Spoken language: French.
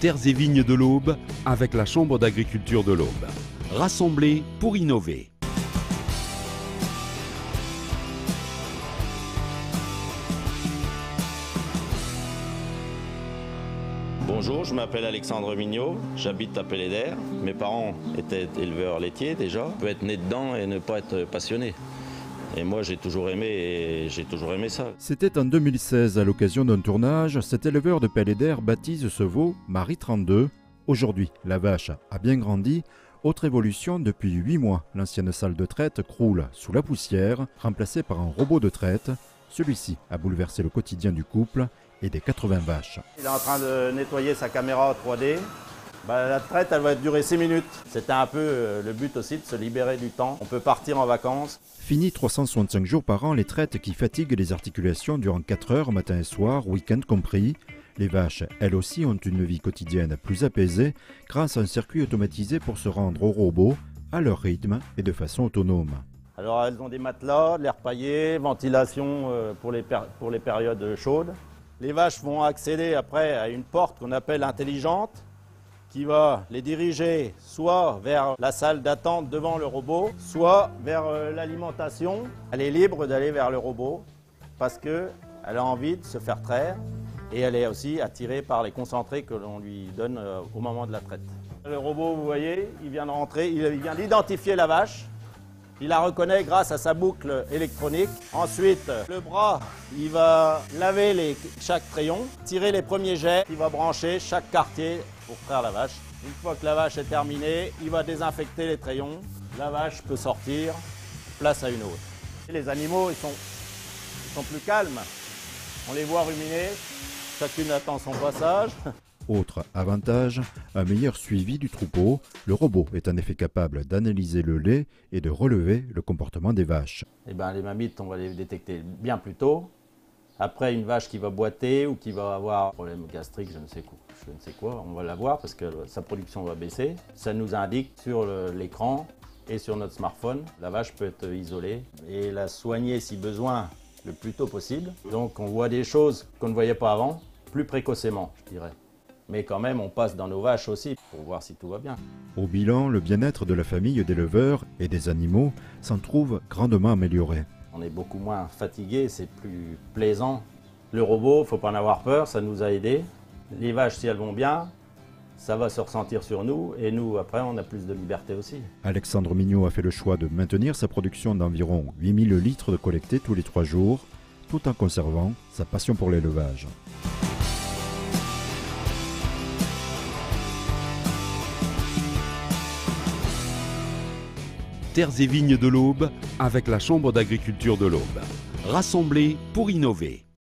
Terres et vignes de l'Aube avec la Chambre d'agriculture de l'Aube. Rassemblés pour innover. Bonjour, je m'appelle Alexandre Mignot, j'habite à Pellédère. Mes parents étaient éleveurs laitiers déjà. On peut être né dedans et ne pas être passionné. Et moi j'ai toujours aimé ça. C'était en 2016, à l'occasion d'un tournage, cet éleveur de Pellédère baptise ce veau Marie 32. Aujourd'hui, la vache a bien grandi. Autre évolution, depuis 8 mois, l'ancienne salle de traite croule sous la poussière, remplacée par un robot de traite. Celui-ci a bouleversé le quotidien du couple et des 80 vaches. Il est en train de nettoyer sa caméra 3D. La traite, elle va durer 6 minutes. C'était un peu le but aussi de se libérer du temps. On peut partir en vacances. Fini 365 jours par an les traites qui fatiguent les articulations durant 4 heures matin et soir, week-end compris. Les vaches, elles aussi, ont une vie quotidienne plus apaisée grâce à un circuit automatisé pour se rendre au robot à leur rythme et de façon autonome. Alors elles ont des matelas, de l'air paillé, ventilation pour les périodes chaudes. Les vaches vont accéder après à une porte qu'on appelle intelligente qui va les diriger soit vers la salle d'attente devant le robot, soit vers l'alimentation. Elle est libre d'aller vers le robot parce qu'elle a envie de se faire traire et elle est aussi attirée par les concentrés que l'on lui donne au moment de la traite. Le robot, vous voyez, il vient de rentrer, il vient d'identifier la vache. Il la reconnaît grâce à sa boucle électronique. Ensuite, le bras, il va laver chaque crayon, tirer les premiers jets, il va brancher chaque quartier pour traire la vache. Une fois que la vache est terminée, il va désinfecter les crayons. La vache peut sortir, place à une autre. Et les animaux, ils sont plus calmes. On les voit ruminer, chacune attend son passage. Autre avantage, un meilleur suivi du troupeau. Le robot est en effet capable d'analyser le lait et de relever le comportement des vaches. Les mammites, on va les détecter bien plus tôt. Après, une vache qui va boiter ou qui va avoir un problème gastrique, je ne sais quoi, on va la voir parce que sa production va baisser. Ça nous indique sur l'écran et sur notre smartphone. La vache peut être isolée et la soigner si besoin le plus tôt possible. Donc on voit des choses qu'on ne voyait pas avant, plus précocement, je dirais. Mais quand même, on passe dans nos vaches aussi pour voir si tout va bien. Au bilan, le bien-être de la famille d'éleveurs et des animaux s'en trouve grandement amélioré. On est beaucoup moins fatigué, c'est plus plaisant. Le robot, il ne faut pas en avoir peur, ça nous a aidés. Les vaches, si elles vont bien, ça va se ressentir sur nous et nous, après, on a plus de liberté aussi. Alexandre Mignot a fait le choix de maintenir sa production d'environ 8000 litres de collectés tous les 3 jours, tout en conservant sa passion pour l'élevage. Terres et vignes de l'Aube avec la Chambre d'agriculture de l'Aube. Rassemblés pour innover.